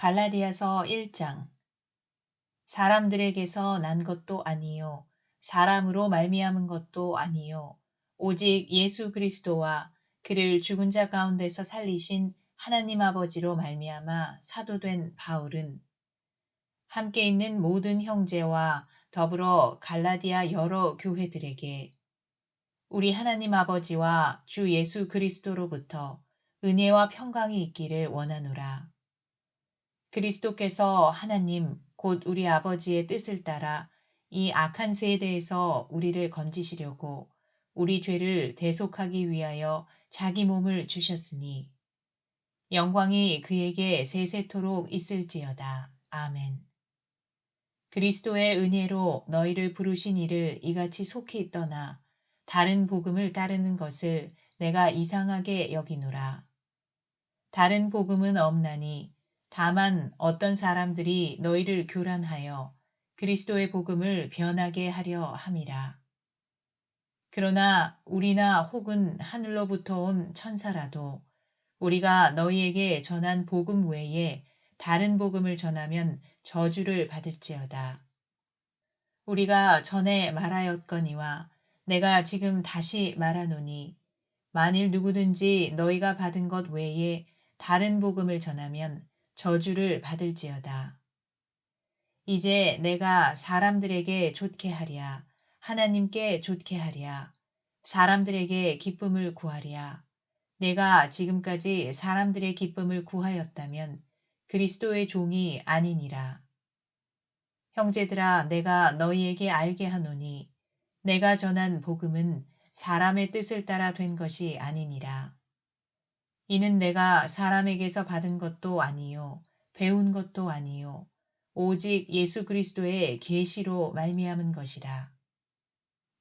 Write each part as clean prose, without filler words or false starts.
갈라디아서 1장. 사람들에게서 난 것도 아니요 사람으로 말미암은 것도 아니요 오직 예수 그리스도와 그를 죽은 자 가운데서 살리신 하나님 아버지로 말미암아 사도된 바울은 함께 있는 모든 형제와 더불어 갈라디아 여러 교회들에게 우리 하나님 아버지와 주 예수 그리스도로부터 은혜와 평강이 있기를 원하노라. 그리스도께서 하나님 곧 우리 아버지의 뜻을 따라 이 악한 세대에서 우리를 건지시려고 우리 죄를 대속하기 위하여 자기 몸을 주셨으니 영광이 그에게 세세토록 있을지어다. 아멘. 그리스도의 은혜로 너희를 부르신 이를 이같이 속히 떠나 다른 복음을 따르는 것을 내가 이상하게 여기노라. 다른 복음은 없나니 다만 어떤 사람들이 너희를 교란하여 그리스도의 복음을 변하게 하려 함이라. 그러나 우리나 혹은 하늘로부터 온 천사라도 우리가 너희에게 전한 복음 외에 다른 복음을 전하면 저주를 받을지어다. 우리가 전에 말하였거니와 내가 지금 다시 말하노니 만일 누구든지 너희가 받은 것 외에 다른 복음을 전하면 저주를 받을지어다. 이제 내가 사람들에게 좋게 하랴, 하나님께 좋게 하랴, 사람들에게 기쁨을 구하랴. 내가 지금까지 사람들의 기쁨을 구하였다면 그리스도의 종이 아니니라. 형제들아, 내가 너희에게 알게 하노니 내가 전한 복음은 사람의 뜻을 따라 된 것이 아니니라. 이는 내가 사람에게서 받은 것도 아니요 배운 것도 아니요 오직 예수 그리스도의 계시로 말미암은 것이라.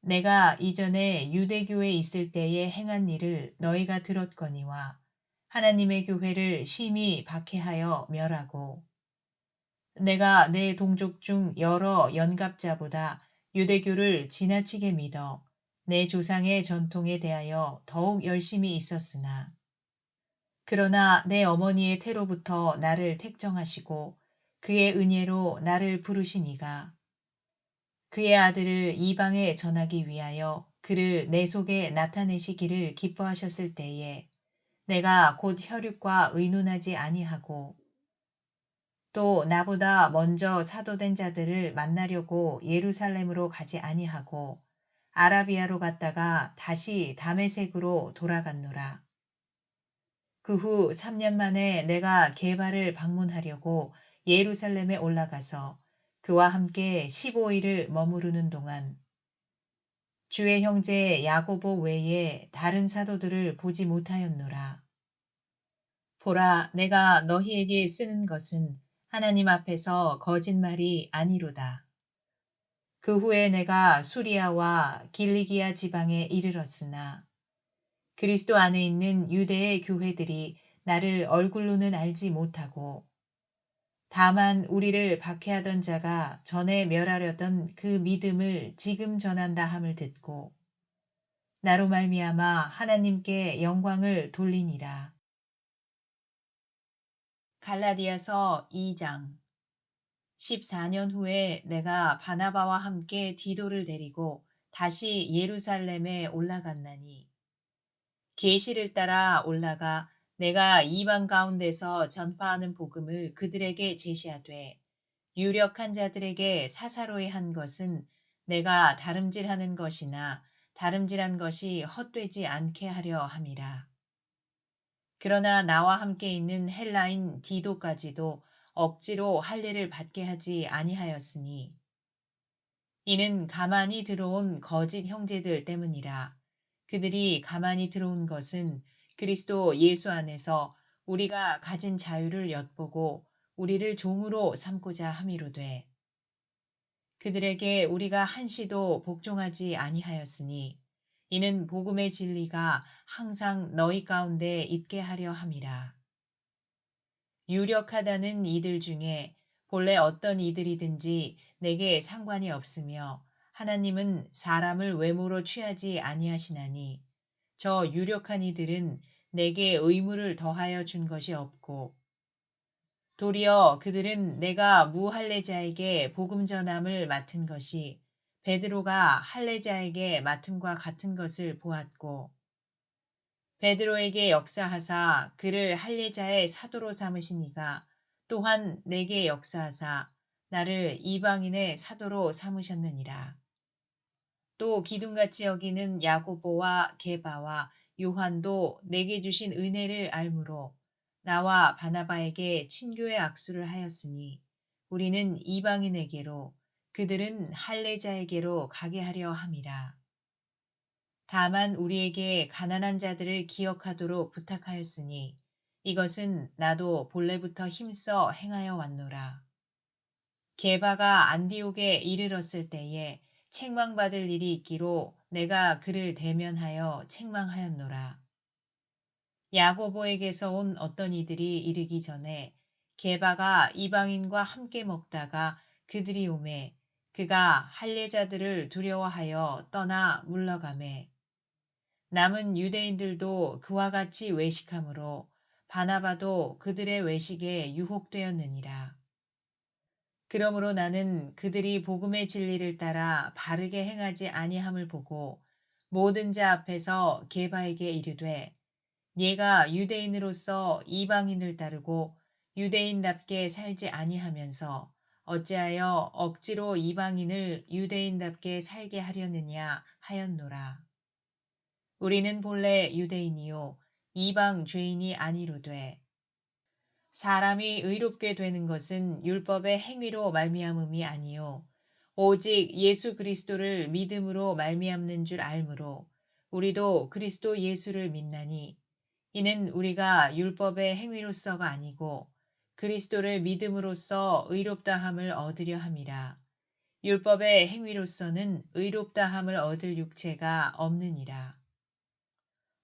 내가 이전에 유대교에 있을 때에 행한 일을 너희가 들었거니와 하나님의 교회를 심히 박해하여 멸하고 내가 내 동족 중 여러 연갑자보다 유대교를 지나치게 믿어 내 조상의 전통에 대하여 더욱 열심히 있었으나 그러나 내 어머니의 태로부터 나를 택정하시고 그의 은혜로 나를 부르신 이가 그의 아들을 이방에 전하기 위하여 그를 내 속에 나타내시기를 기뻐하셨을 때에 내가 곧 혈육과 의논하지 아니하고 또 나보다 먼저 사도된 자들을 만나려고 예루살렘으로 가지 아니하고 아라비아로 갔다가 다시 다메섹으로 돌아갔노라. 그 후 3년 만에 내가 게바를 방문하려고 예루살렘에 올라가서 그와 함께 15일을 머무르는 동안 주의 형제 야고보 외에 다른 사도들을 보지 못하였노라. 보라, 내가 너희에게 쓰는 것은 하나님 앞에서 거짓말이 아니로다. 그 후에 내가 수리아와 길리기아 지방에 이르렀으나 그리스도 안에 있는 유대의 교회들이 나를 얼굴로는 알지 못하고 다만 우리를 박해하던 자가 전에 멸하려던 그 믿음을 지금 전한다 함을 듣고 나로 말미암아 하나님께 영광을 돌리니라. 갈라디아서 2장. 14년 후에 내가 바나바와 함께 디도를 데리고 다시 예루살렘에 올라갔나니 계시를 따라 올라가 내가 이방 가운데서 전파하는 복음을 그들에게 제시하되 유력한 자들에게 사사로이 한 것은 내가 다름질하는 것이나 다름질한 것이 헛되지 않게 하려 함이라. 그러나 나와 함께 있는 헬라인 디도까지도 억지로 할례를 받게 하지 아니하였으니 이는 가만히 들어온 거짓 형제들 때문이라. 그들이 가만히 들어온 것은 그리스도 예수 안에서 우리가 가진 자유를 엿보고 우리를 종으로 삼고자 함이로되 그들에게 우리가 한시도 복종하지 아니하였으니 이는 복음의 진리가 항상 너희 가운데 있게 하려 함이라. 유력하다는 이들 중에 본래 어떤 이들이든지 내게 상관이 없으며 하나님은 사람을 외모로 취하지 아니하시나니 저 유력한 이들은 내게 의무를 더하여 준 것이 없고 도리어 그들은 내가 무할례자에게 복음 전함을 맡은 것이 베드로가 할례자에게 맡음과 같은 것을 보았고 베드로에게 역사하사 그를 할례자의 사도로 삼으신 이가 또한 내게 역사하사 나를 이방인의 사도로 삼으셨느니라. 또 기둥같이 여기는 야고보와 게바와 요한도 내게 주신 은혜를 알므로 나와 바나바에게 친교의 악수를 하였으니 우리는 이방인에게로 그들은 할례자에게로 가게 하려 함이라. 다만 우리에게 가난한 자들을 기억하도록 부탁하였으니 이것은 나도 본래부터 힘써 행하여 왔노라. 게바가 안디옥에 이르렀을 때에 책망받을 일이 있기로 내가 그를 대면하여 책망하였노라. 야고보에게서 온 어떤 이들이 이르기 전에 게바가 이방인과 함께 먹다가 그들이 오매 그가 할례자들을 두려워하여 떠나 물러가매 남은 유대인들도 그와 같이 외식하므로 바나바도 그들의 외식에 유혹되었느니라. 그러므로 나는 그들이 복음의 진리를 따라 바르게 행하지 아니함을 보고 모든 자 앞에서 게바에게 이르되 네가 유대인으로서 이방인을 따르고 유대인답게 살지 아니하면서 어찌하여 억지로 이방인을 유대인답게 살게 하려느냐 하였노라. 우리는 본래 유대인이요 이방 죄인이 아니로되 사람이 의롭게 되는 것은 율법의 행위로 말미암음이 아니요 오직 예수 그리스도를 믿음으로 말미암는 줄 알므로 우리도 그리스도 예수를 믿나니 이는 우리가 율법의 행위로서가 아니고 그리스도를 믿음으로써 의롭다함을 얻으려 함이라. 율법의 행위로서는 의롭다함을 얻을 육체가 없느니라.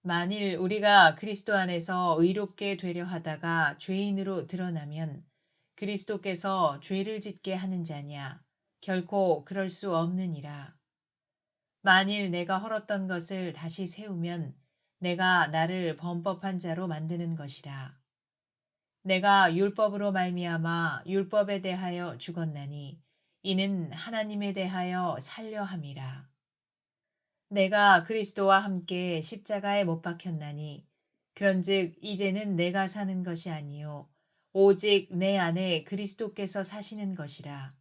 만일 우리가 그리스도 안에서 의롭게 되려 하다가 죄인으로 드러나면 그리스도께서 죄를 짓게 하는 자냐? 결코 그럴 수 없느니라. 만일 내가 헐었던 것을 다시 세우면 내가 나를 범법한 자로 만드는 것이라. 내가 율법으로 말미암아 율법에 대하여 죽었나니 이는 하나님에 대하여 살려 함이라. 내가 그리스도와 함께 십자가에 못 박혔나니 그런즉 이제는 내가 사는 것이 아니요 오직 내 안에 그리스도께서 사시는 것이라.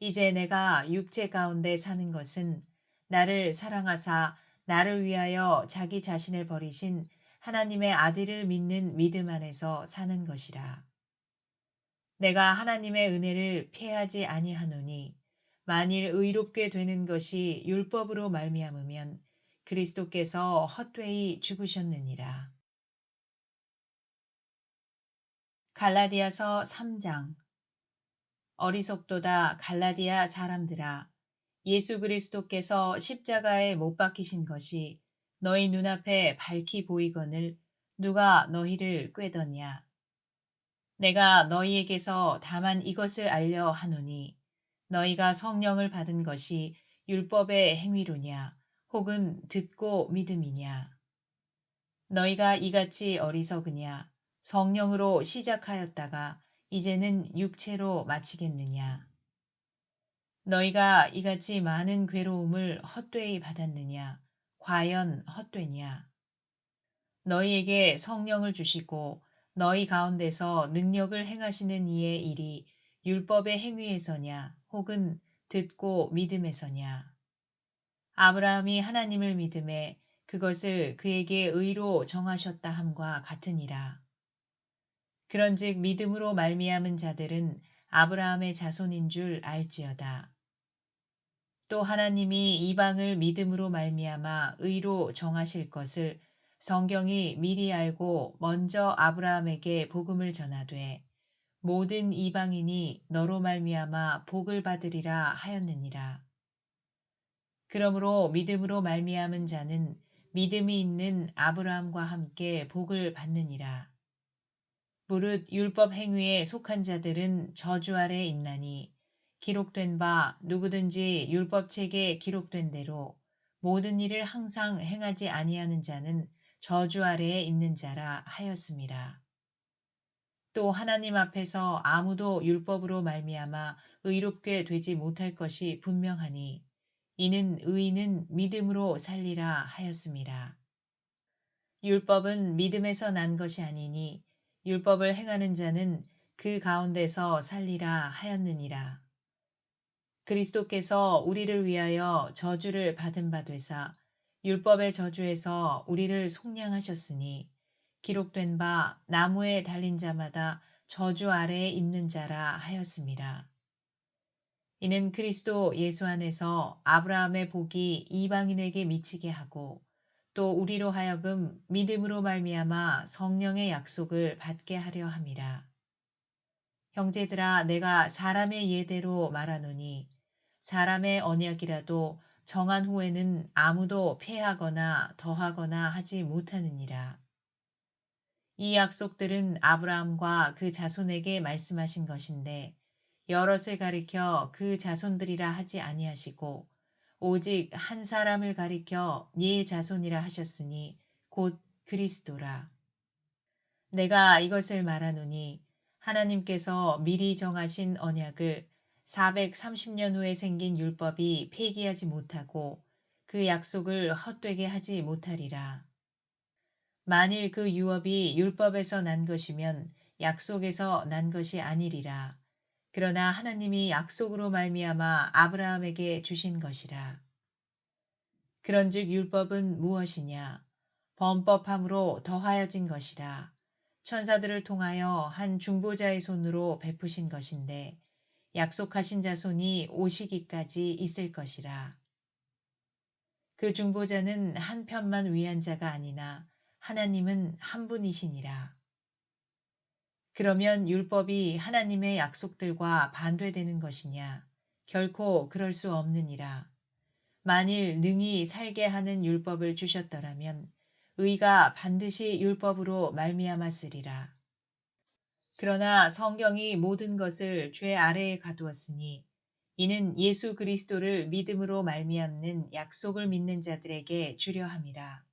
이제 내가 육체 가운데 사는 것은 나를 사랑하사 나를 위하여 자기 자신을 버리신 하나님의 아들을 믿는 믿음 안에서 사는 것이라. 내가 하나님의 은혜를 패하지 아니하노니 만일 의롭게 되는 것이 율법으로 말미암으면 그리스도께서 헛되이 죽으셨느니라. 갈라디아서 3장. 어리석도다 갈라디아 사람들아 예수 그리스도께서 십자가에 못 박히신 것이 너희 눈앞에 밝히 보이거늘 누가 너희를 꾀더냐. 내가 너희에게서 다만 이것을 알려 하노니 너희가 성령을 받은 것이 율법의 행위로냐 혹은 듣고 믿음이냐. 너희가 이같이 어리석으냐 성령으로 시작하였다가 이제는 육체로 마치겠느냐. 너희가 이같이 많은 괴로움을 헛되이 받았느냐 과연 헛되냐. 너희에게 성령을 주시고 너희 가운데서 능력을 행하시는 이의 일이 율법의 행위에서냐 혹은 듣고 믿음에서냐. 아브라함이 하나님을 믿음에 그것을 그에게 의로 정하셨다 함과 같으니라. 그런즉 믿음으로 말미암은 자들은 아브라함의 자손인 줄 알지어다. 또 하나님이 이방을 믿음으로 말미암아 의로 정하실 것을 성경이 미리 알고 먼저 아브라함에게 복음을 전하되 모든 이방인이 너로 말미암아 복을 받으리라 하였느니라. 그러므로 믿음으로 말미암은 자는 믿음이 있는 아브라함과 함께 복을 받느니라. 무릇 율법 행위에 속한 자들은 저주 아래 있나니 기록된 바 누구든지 율법책에 기록된 대로 모든 일을 항상 행하지 아니하는 자는 저주 아래에 있는 자라 하였음이라. 또 하나님 앞에서 아무도 율법으로 말미암아 의롭게 되지 못할 것이 분명하니 이는 의인은 믿음으로 살리라 하였음이라. 율법은 믿음에서 난 것이 아니니 율법을 행하는 자는 그 가운데서 살리라 하였느니라. 그리스도께서 우리를 위하여 저주를 받은 바 되사 율법의 저주에서 우리를 속량하셨으니 기록된 바 나무에 달린 자마다 저주 아래에 있는 자라 하였음이라. 이는 그리스도 예수 안에서 아브라함의 복이 이방인에게 미치게 하고 또 우리로 하여금 믿음으로 말미암아 성령의 약속을 받게 하려 함이라. 형제들아 내가 사람의 예대로 말하노니 사람의 언약이라도 정한 후에는 아무도 폐하거나 더하거나 하지 못하느니라. 이 약속들은 아브라함과 그 자손에게 말씀하신 것인데 여럿을 가리켜 그 자손들이라 하지 아니하시고 오직 한 사람을 가리켜 네 자손이라 하셨으니 곧 그리스도라. 내가 이것을 말하노니 하나님께서 미리 정하신 언약을 430년 후에 생긴 율법이 폐기하지 못하고 그 약속을 헛되게 하지 못하리라. 만일 그 유업이 율법에서 난 것이면 약속에서 난 것이 아니리라. 그러나 하나님이 약속으로 말미암아 아브라함에게 주신 것이라. 그런즉 율법은 무엇이냐? 범법함으로 더하여진 것이라. 천사들을 통하여 한 중보자의 손으로 베푸신 것인데 약속하신 자손이 오시기까지 있을 것이라. 그 중보자는 한 편만 위한 자가 아니나 하나님은 한 분이시니라. 그러면 율법이 하나님의 약속들과 반대되는 것이냐? 결코 그럴 수 없느니라. 만일 능히 살게 하는 율법을 주셨더라면 의가 반드시 율법으로 말미암았으리라. 그러나 성경이 모든 것을 죄 아래에 가두었으니 이는 예수 그리스도를 믿음으로 말미암는 약속을 믿는 자들에게 주려 함이라.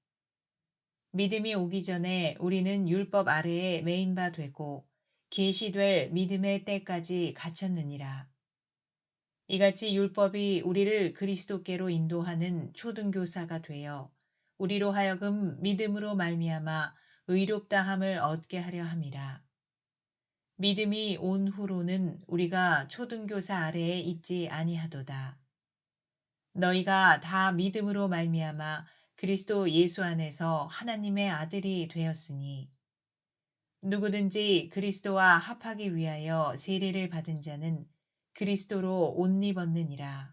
믿음이 오기 전에 우리는 율법 아래에 매인 바 되고 계시될 믿음의 때까지 갇혔느니라. 이같이 율법이 우리를 그리스도께로 인도하는 초등교사가 되어 우리로 하여금 믿음으로 말미암아 의롭다함을 얻게 하려 함이라. 믿음이 온 후로는 우리가 초등교사 아래에 있지 아니하도다. 너희가 다 믿음으로 말미암아 그리스도 예수 안에서 하나님의 아들이 되었으니 누구든지 그리스도와 합하기 위하여 세례를 받은 자는 그리스도로 옷 입었느니라.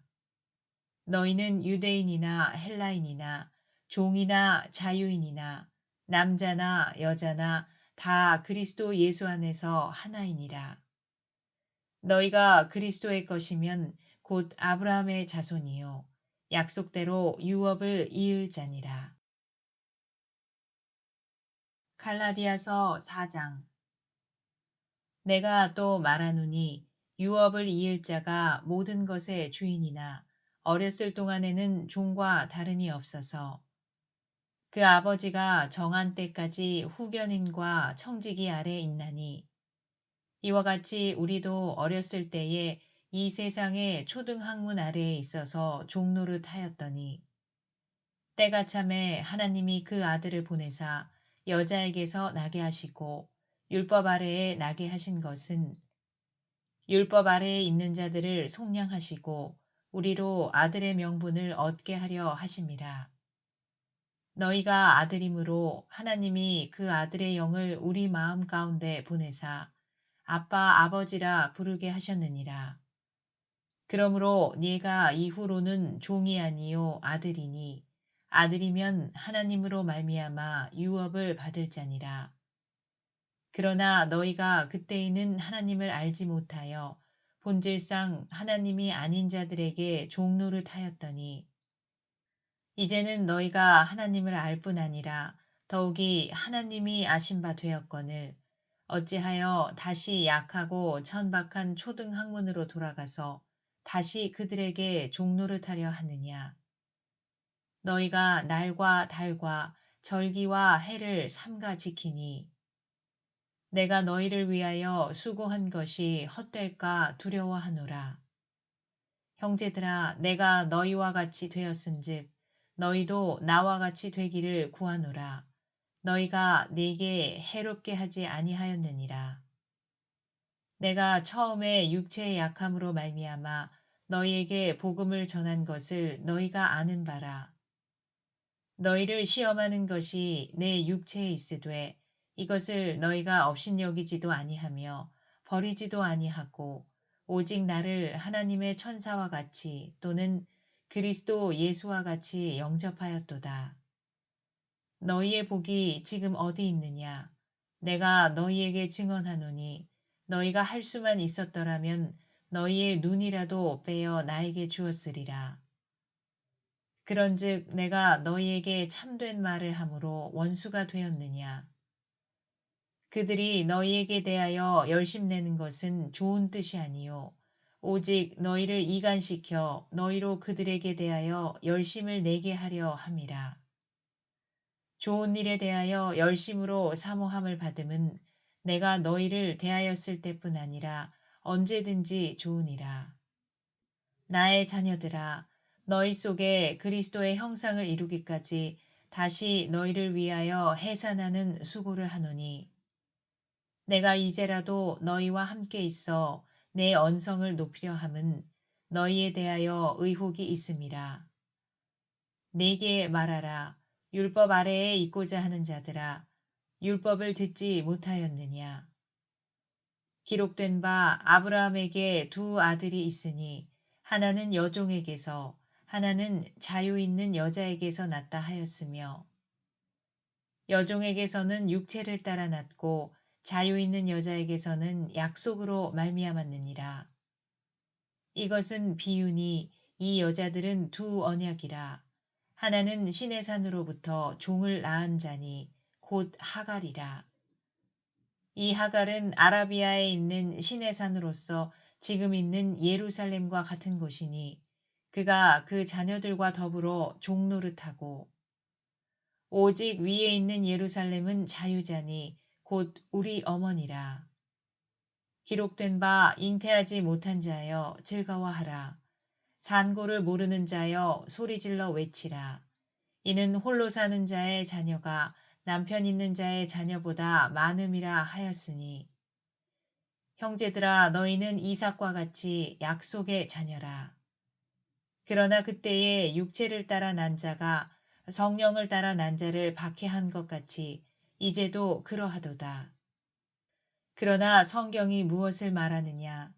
너희는 유대인이나 헬라인이나 종이나 자유인이나 남자나 여자나 다 그리스도 예수 안에서 하나이니라. 너희가 그리스도의 것이면 곧 아브라함의 자손이요 약속대로 유업을 이을 자니라. 갈라디아서 4장. 내가 또 말하노니 유업을 이을 자가 모든 것의 주인이나 어렸을 동안에는 종과 다름이 없어서 그 아버지가 정한 때까지 후견인과 청지기 아래 있나니 이와 같이 우리도 어렸을 때에 이 세상의 초등학문 아래에 있어서 종노릇 하였더니 때가 참에 하나님이 그 아들을 보내사 여자에게서 나게 하시고 율법 아래에 나게 하신 것은 율법 아래에 있는 자들을 속량하시고 우리로 아들의 명분을 얻게 하려 하심이라. 너희가 아들이므로 하나님이 그 아들의 영을 우리 마음 가운데 보내사 아빠 아버지라 부르게 하셨느니라. 그러므로 네가 이후로는 종이 아니요 아들이니 아들이면 하나님으로 말미암아 유업을 받을 자니라. 그러나 너희가 그때에는 하나님을 알지 못하여 본질상 하나님이 아닌 자들에게 종노릇 하였더니 이제는 너희가 하나님을 알 뿐 아니라 더욱이 하나님이 아신 바 되었거늘 어찌하여 다시 약하고 천박한 초등학문으로 돌아가서 다시 그들에게 종노릇 하려 하느냐. 너희가 날과 달과 절기와 해를 삼가 지키니 내가 너희를 위하여 수고한 것이 헛될까 두려워하노라. 형제들아, 내가 너희와 같이 되었은즉 너희도 나와 같이 되기를 구하노라. 너희가 내게 해롭게 하지 아니하였느니라. 내가 처음에 육체의 약함으로 말미암아 너희에게 복음을 전한 것을 너희가 아는 바라. 너희를 시험하는 것이 내 육체에 있으되 이것을 너희가 업신여기지도 아니하며 버리지도 아니하고 오직 나를 하나님의 천사와 같이 또는 그리스도 예수와 같이 영접하였도다. 너희의 복이 지금 어디 있느냐? 내가 너희에게 증언하노니 너희가 할 수만 있었더라면 너희의 눈이라도 빼어 나에게 주었으리라. 그런즉 내가 너희에게 참된 말을 함으로 원수가 되었느냐? 그들이 너희에게 대하여 열심내는 것은 좋은 뜻이 아니요 오직 너희를 이간시켜 너희로 그들에게 대하여 열심을 내게 하려 함이라. 좋은 일에 대하여 열심으로 사모함을 받음은 내가 너희를 대하였을 때뿐 아니라 언제든지 좋으니라. 나의 자녀들아, 너희 속에 그리스도의 형상을 이루기까지 다시 너희를 위하여 해산하는 수고를 하노니 내가 이제라도 너희와 함께 있어 내 언성을 높이려 함은 너희에 대하여 의혹이 있음이라. 내게 말하라. 율법 아래에 있고자 하는 자들아, 율법을 듣지 못하였느냐. 기록된 바 아브라함에게 두 아들이 있으니 하나는 여종에게서 하나는 자유 있는 여자에게서 났다 하였으며 여종에게서는 육체를 따라 났고 자유 있는 여자에게서는 약속으로 말미암았느니라. 이것은 비유니 이 여자들은 두 언약이라. 하나는 신의 산으로부터 종을 낳은 자니 곧 하갈이라. 이 하갈은 아라비아에 있는 신의 산으로서 지금 있는 예루살렘과 같은 곳이니 그가 그 자녀들과 더불어 종노릇하고 오직 위에 있는 예루살렘은 자유자니 곧 우리 어머니라. 기록된 바 잉태하지 못한 자여 즐거워하라. 산고를 모르는 자여 소리질러 외치라. 이는 홀로 사는 자의 자녀가 남편 있는 자의 자녀보다 많음이라 하였으니 형제들아 너희는 이삭과 같이 약속의 자녀라. 그러나 그때에 육체를 따라 난 자가 성령을 따라 난 자를 박해한 것 같이 이제도 그러하도다. 그러나 성경이 무엇을 말하느냐?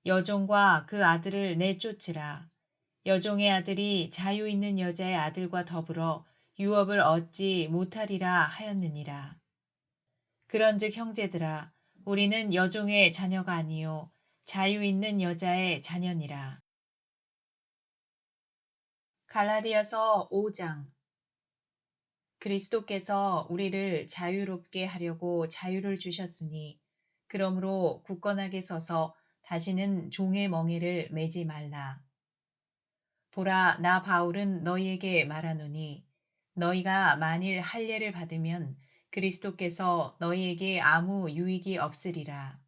여종과 그 아들을 내쫓으라. 여종의 아들이 자유 있는 여자의 아들과 더불어 유업을 얻지 못하리라 하였느니라. 그런즉 형제들아 우리는 여종의 자녀가 아니요 자유 있는 여자의 자녀니라. 갈라디아서 5장. 그리스도께서 우리를 자유롭게 하려고 자유를 주셨으니 그러므로 굳건하게 서서 다시는 종의 멍에를 매지 말라. 보라, 나 바울은 너희에게 말하노니 너희가 만일 할례를 받으면 그리스도께서 너희에게 아무 유익이 없으리라.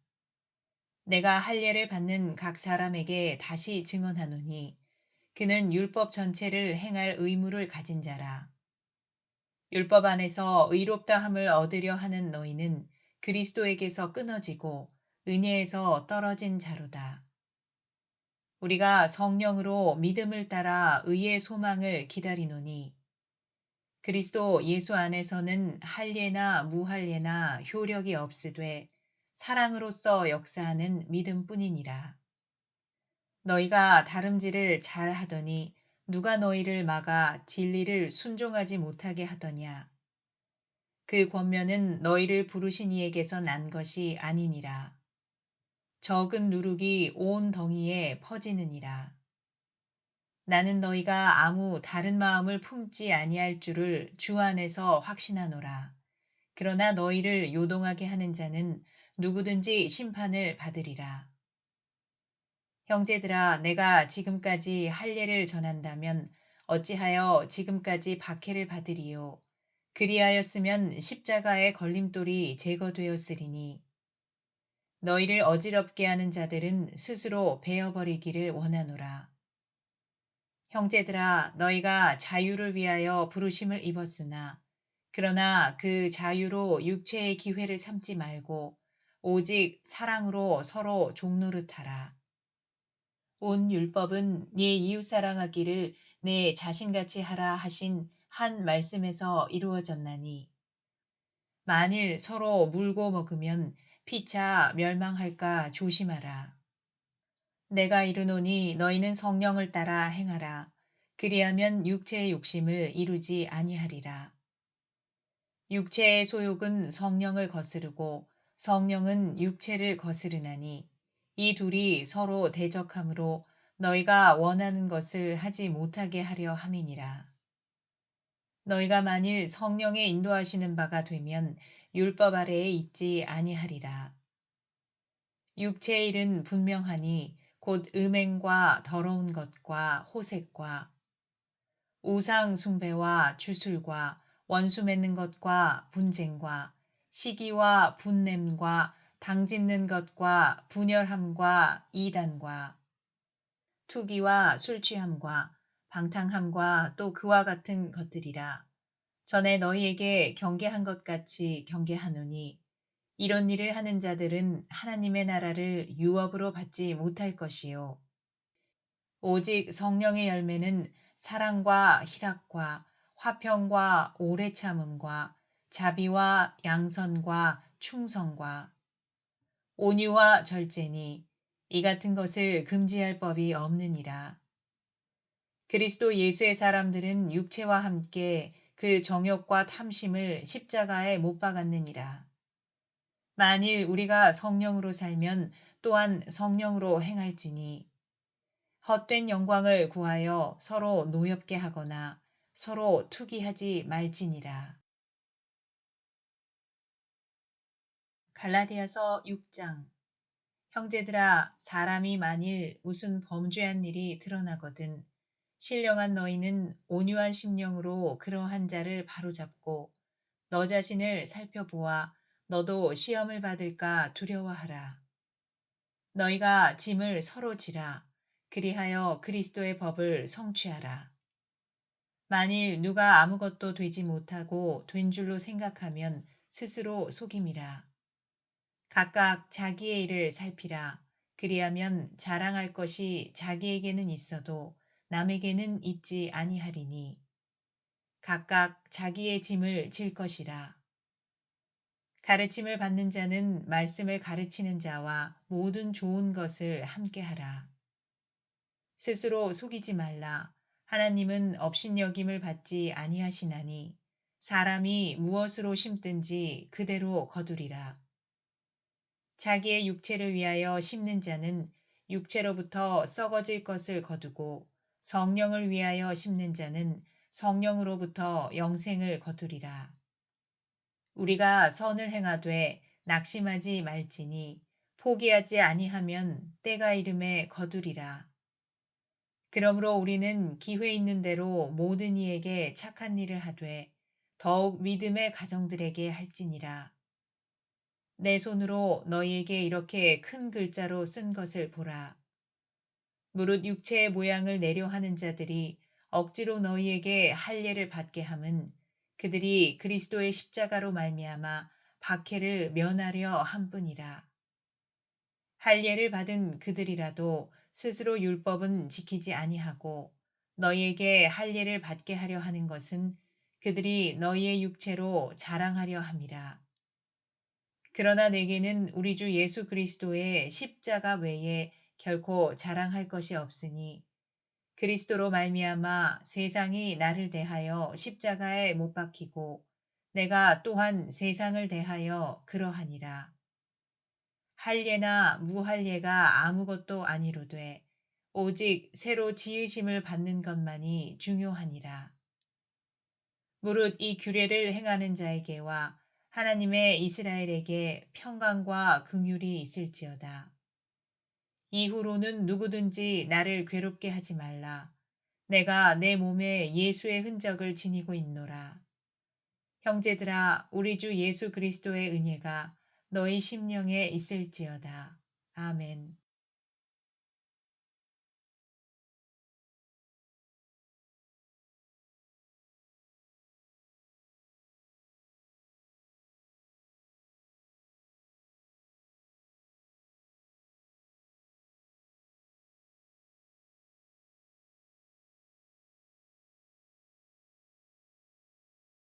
내가 할례를 받는 각 사람에게 다시 증언하노니 그는 율법 전체를 행할 의무를 가진 자라. 율법 안에서 의롭다함을 얻으려 하는 너희는 그리스도에게서 끊어지고 은혜에서 떨어진 자로다. 우리가 성령으로 믿음을 따라 의의 소망을 기다리노니 그리스도 예수 안에서는 할례나 무할례나 효력이 없으되 사랑으로서 역사하는 믿음뿐이니라. 너희가 다름질을 잘 하더니 누가 너희를 막아 진리를 순종하지 못하게 하더냐. 그 권면은 너희를 부르신 이에게서 난 것이 아니니라. 적은 누룩이 온 덩이에 퍼지느니라. 나는 너희가 아무 다른 마음을 품지 아니할 줄을 주 안에서 확신하노라. 그러나 너희를 요동하게 하는 자는 누구든지 심판을 받으리라. 형제들아, 내가 지금까지 할례를 전한다면 어찌하여 지금까지 박해를 받으리요. 그리하였으면 십자가의 걸림돌이 제거되었으리니 너희를 어지럽게 하는 자들은 스스로 베어버리기를 원하노라. 형제들아, 너희가 자유를 위하여 부르심을 입었으나 그러나 그 자유로 육체의 기회를 삼지 말고 오직 사랑으로 서로 종노릇하라. 온 율법은 네 이웃 사랑하기를 내 자신같이 하라 하신 한 말씀에서 이루어졌나니 만일 서로 물고 먹으면 피차 멸망할까 조심하라. 내가 이르노니 너희는 성령을 따라 행하라. 그리하면 육체의 욕심을 이루지 아니하리라. 육체의 소욕은 성령을 거스르고 성령은 육체를 거스르나니 이 둘이 서로 대적하므로 너희가 원하는 것을 하지 못하게 하려 함이니라. 너희가 만일 성령의 인도하시는 바가 되면 율법 아래에 있지 아니하리라. 육체의 일은 분명하니 곧 음행과 더러운 것과 호색과 우상 숭배와 주술과 원수 맺는 것과 분쟁과 시기와 분냄과 당짓는 것과 분열함과 이단과 투기와 술취함과 방탕함과 또 그와 같은 것들이라. 전에 너희에게 경계한 것 같이 경계하노니 이런 일을 하는 자들은 하나님의 나라를 유업으로 받지 못할 것이요. 오직 성령의 열매는 사랑과 희락과 화평과 오래 참음과 자비와 양선과 충성과 온유와 절제니 이 같은 것을 금지할 법이 없느니라. 그리스도 예수의 사람들은 육체와 함께 그 정욕과 탐심을 십자가에 못 박았느니라. 만일 우리가 성령으로 살면 또한 성령으로 행할지니 헛된 영광을 구하여 서로 노엽게 하거나 서로 투기하지 말지니라. 갈라디아서 6장. 형제들아, 사람이 만일 무슨 범죄한 일이 드러나거든 신령한 너희는 온유한 심령으로 그러한 자를 바로잡고 너 자신을 살펴보아 너도 시험을 받을까 두려워하라. 너희가 짐을 서로 지라. 그리하여 그리스도의 법을 성취하라. 만일 누가 아무것도 되지 못하고 된 줄로 생각하면 스스로 속임이라. 각각 자기의 일을 살피라. 그리하면 자랑할 것이 자기에게는 있어도 남에게는 있지 아니하리니 각각 자기의 짐을 질 것이라. 가르침을 받는 자는 말씀을 가르치는 자와 모든 좋은 것을 함께하라. 스스로 속이지 말라. 하나님은 업신여김을 받지 아니하시나니 사람이 무엇으로 심든지 그대로 거두리라. 자기의 육체를 위하여 심는 자는 육체로부터 썩어질 것을 거두고 성령을 위하여 심는 자는 성령으로부터 영생을 거두리라. 우리가 선을 행하되 낙심하지 말지니 포기하지 아니하면 때가 이름에 거두리라. 그러므로 우리는 기회 있는 대로 모든 이에게 착한 일을 하되 더욱 믿음의 가정들에게 할지니라. 내 손으로 너희에게 이렇게 큰 글자로 쓴 것을 보라. 무릇 육체의 모양을 내려 하는 자들이 억지로 너희에게 할례를 받게 함은 그들이 그리스도의 십자가로 말미암아 박해를 면하려 함뿐이라. 할례를 받은 그들이라도 스스로 율법은 지키지 아니하고 너희에게 할례를 받게 하려 하는 것은 그들이 너희의 육체로 자랑하려 함이라. 그러나 내게는 우리 주 예수 그리스도의 십자가 외에 결코 자랑할 것이 없으니 그리스도로 말미암아 세상이 나를 대하여 십자가에 못 박히고 내가 또한 세상을 대하여 그러하니라. 할례나 무할례가 아무것도 아니로되 오직 새로 지으심을 받는 것만이 중요하니라. 무릇 이 규례를 행하는 자에게와 하나님의 이스라엘에게 평강과 긍휼이 있을지어다. 이후로는 누구든지 나를 괴롭게 하지 말라. 내가 내 몸에 예수의 흔적을 지니고 있노라. 형제들아, 우리 주 예수 그리스도의 은혜가 너희 심령에 있을지어다. 아멘.